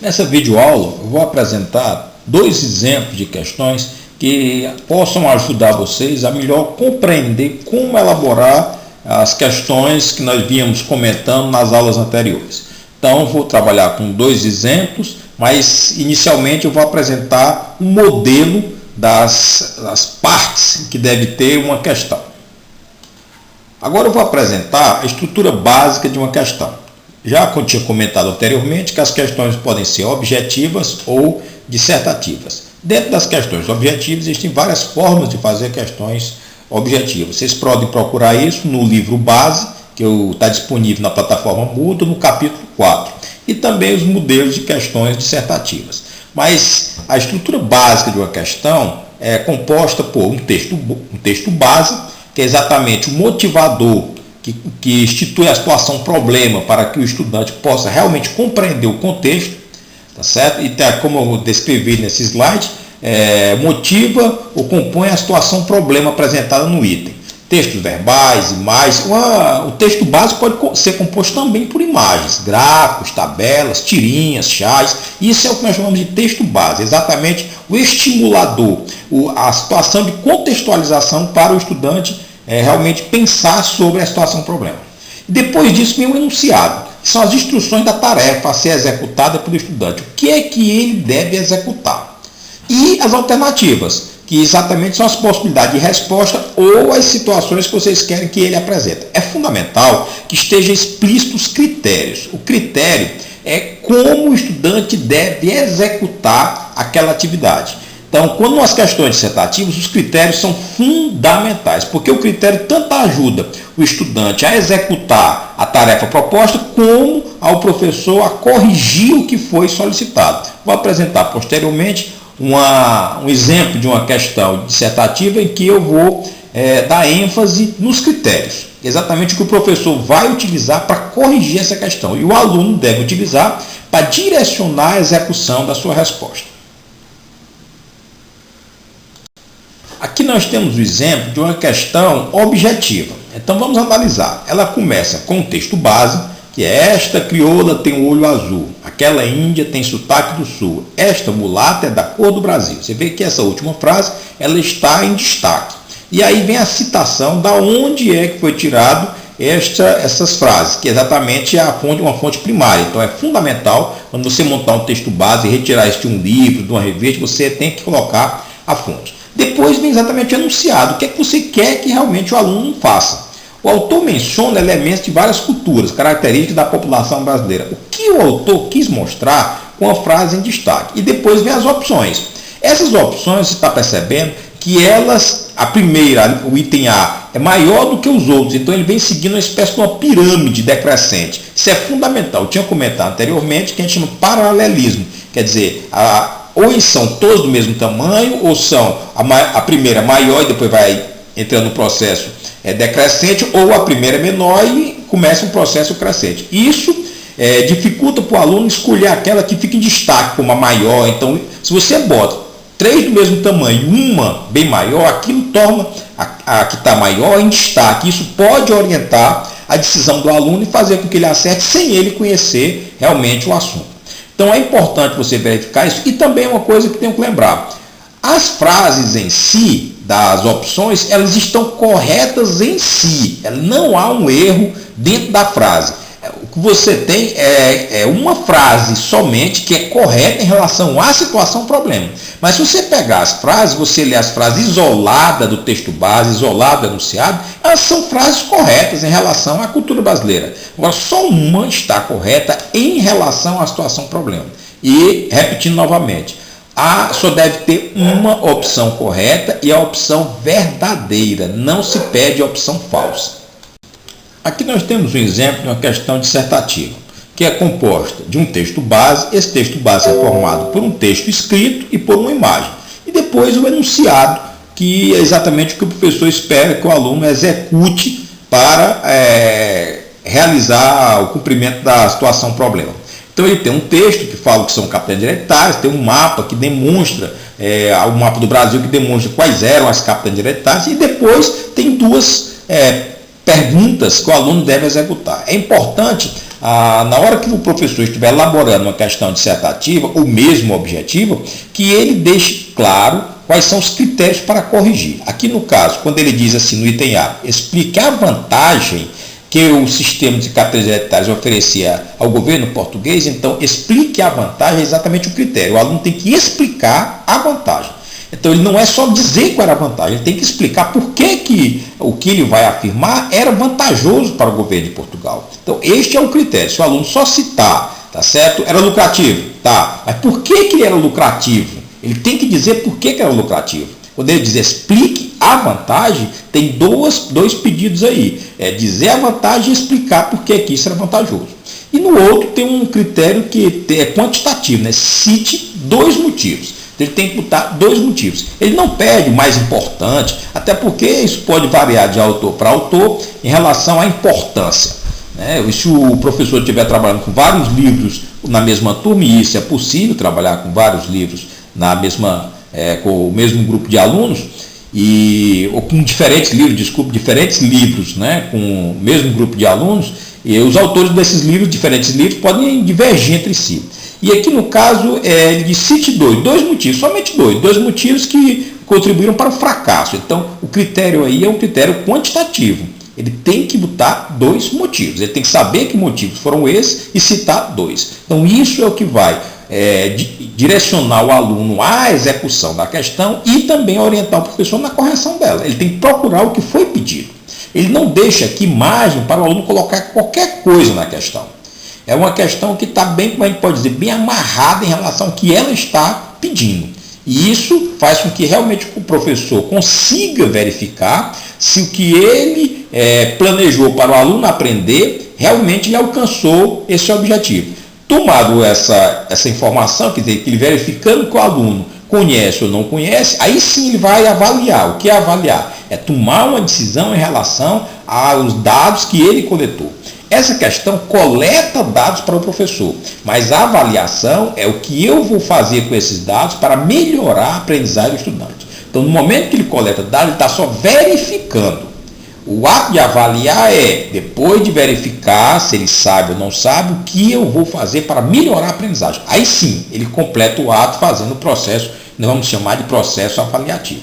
Nessa videoaula eu vou apresentar dois exemplos de questões que possam ajudar vocês a melhor compreender como elaborar as questões que nós vínhamos comentando nas aulas anteriores. Então eu vou trabalhar com dois exemplos, mas inicialmente eu vou apresentar um modelo das partes que deve ter uma questão. Agora eu vou apresentar a estrutura básica de uma questão. Já tinha comentado anteriormente que as questões podem ser objetivas ou dissertativas. Dentro das questões objetivas existem várias formas de fazer questões objetivas. Vocês podem procurar isso no livro base, que está disponível na plataforma Moodle, no capítulo 4. E também os modelos de questões dissertativas. Mas a estrutura básica de uma questão é composta por um texto base, que é exatamente o motivador que institui a situação problema para que o estudante possa realmente compreender o contexto, tá certo? E como eu descrevi nesse slide, motiva ou compõe a situação problema apresentada no item. Textos verbais, imagens. O texto básico pode ser composto também por imagens, gráficos, tabelas, tirinhas, charts. Isso é o que nós chamamos de texto base, exatamente o estimulador, a situação de contextualização para o estudante realmente pensar sobre a situação problema. Depois disso vem o enunciado, que são as instruções da tarefa a ser executada pelo estudante. O que é que ele deve executar? E as alternativas, que exatamente são as possibilidades de resposta ou as situações que vocês querem que ele apresente. É fundamental que esteja explícito os critérios. O critério é como o estudante deve executar aquela atividade. Então, quando nas questões dissertativas, os critérios são fundamentais, porque o critério tanto ajuda o estudante a executar a tarefa proposta, como ao professor a corrigir o que foi solicitado. Vou apresentar posteriormente um exemplo de uma questão dissertativa em que eu vou dar ênfase nos critérios, exatamente o que o professor vai utilizar para corrigir essa questão e o aluno deve utilizar para direcionar a execução da sua resposta. Aqui nós temos o exemplo de uma questão objetiva. Então vamos analisar. Ela começa com o texto base, que é: esta crioula tem o olho azul, aquela índia tem sotaque do sul, esta mulata é da cor do Brasil. Você vê que essa última frase ela está em destaque. E aí vem a citação da onde é que foi tirado essas frases, que é exatamente uma fonte primária. Então é fundamental, quando você montar um texto base e retirar isso de um livro, de uma revista, você tem que colocar a fonte. Depois vem exatamente o enunciado, o que é que você quer que realmente o aluno faça. O autor menciona elementos de várias culturas, características da população brasileira. O que o autor quis mostrar com a frase em destaque. E depois vem as opções. Essas opções, você está percebendo que elas, a primeira, o item A, é maior do que os outros. Então ele vem seguindo uma espécie de uma pirâmide decrescente. Isso é fundamental. Eu tinha comentado anteriormente que a gente chama de paralelismo. Quer dizer, ou são todos do mesmo tamanho, ou são a primeira maior e depois vai entrando no processo decrescente, ou a primeira é menor e começa um processo crescente. Isso dificulta para o aluno escolher aquela que fica em destaque como a maior. Então, se você bota 3 do mesmo tamanho e uma bem maior, aquilo torna a que está maior em destaque. Isso pode orientar a decisão do aluno e fazer com que ele acerte sem ele conhecer realmente o assunto. Então é importante você verificar isso. E também uma coisa que tenho que lembrar: as frases em si, das opções, elas estão corretas em si. Não há um erro dentro da frase. O que você tem é uma frase somente que é correta em relação à situação problema. Mas se você pegar as frases, você lê as frases isoladas do texto base, isoladas do enunciado, elas são frases corretas em relação à cultura brasileira. Agora, só uma está correta em relação à situação problema. E, repetindo novamente, só deve ter uma opção correta e a opção verdadeira. Não se pede a opção falsa. Aqui nós temos um exemplo de uma questão dissertativa, que é composta de um texto base. Esse texto base é formado por um texto escrito e por uma imagem. E depois o enunciado, que é exatamente o que o professor espera que o aluno execute para realizar o cumprimento da situação problema. Então ele tem um texto que fala que são capitais diretárias, tem um mapa que demonstra, o mapa do Brasil que demonstra quais eram as capitais diretárias, e depois tem duas perguntas que o aluno deve executar. É importante na hora que o professor estiver elaborando uma questão dissertativa ou mesmo objetiva, que ele deixe claro quais são os critérios para corrigir. Aqui no caso, quando ele diz assim no item A, explique a vantagem que o sistema de carteiras hereditárias oferecia ao governo português, então explique a vantagem é exatamente o critério. O aluno tem que explicar a vantagem. Então ele não é só dizer qual era a vantagem, ele tem que explicar por que o que ele vai afirmar era vantajoso para o governo de Portugal. Então este é o critério. Se o aluno só citar, tá certo? Era lucrativo, tá? Mas por que ele era lucrativo? Ele tem que dizer por que era lucrativo. Quando ele diz explique a vantagem, tem dois pedidos aí. É dizer a vantagem e explicar por que isso era vantajoso. E no outro tem um critério que é quantitativo, né? Cite 2 motivos. Ele tem que botar 2 motivos. Ele não pede o mais importante, até porque isso pode variar de autor para autor em relação à importância. Né? Se o professor estiver trabalhando com vários livros na mesma turma, e isso é possível, trabalhar com vários livros com o mesmo grupo de alunos, ou com diferentes livros, né? Com o mesmo grupo de alunos, e os autores desses livros, diferentes livros, podem divergir entre si. E aqui no caso, ele diz cite 2 motivos, somente 2 motivos que contribuíram para o fracasso. Então, o critério aí é um critério quantitativo. Ele tem que botar 2 motivos, ele tem que saber que motivos foram esses e citar 2. Então, isso é o que vai direcionar o aluno à execução da questão e também orientar o professor na correção dela. Ele tem que procurar o que foi pedido. Ele não deixa aqui margem para o aluno colocar qualquer coisa na questão. É uma questão que está bem, como a gente pode dizer, bem amarrada em relação ao que ela está pedindo. E isso faz com que realmente o professor consiga verificar se o que ele planejou para o aluno aprender, realmente ele alcançou esse objetivo. Tomado essa informação, quer dizer, ele verificando que o aluno conhece ou não conhece, aí sim ele vai avaliar. O que é avaliar? É tomar uma decisão em relação aos dados que ele coletou. Essa questão coleta dados para o professor, mas a avaliação é o que eu vou fazer com esses dados para melhorar a aprendizagem do estudante. Então, no momento que ele coleta dados, ele está só verificando. O ato de avaliar é, depois de verificar se ele sabe ou não sabe, o que eu vou fazer para melhorar a aprendizagem. Aí sim, ele completa o ato fazendo o processo, nós vamos chamar de processo avaliativo.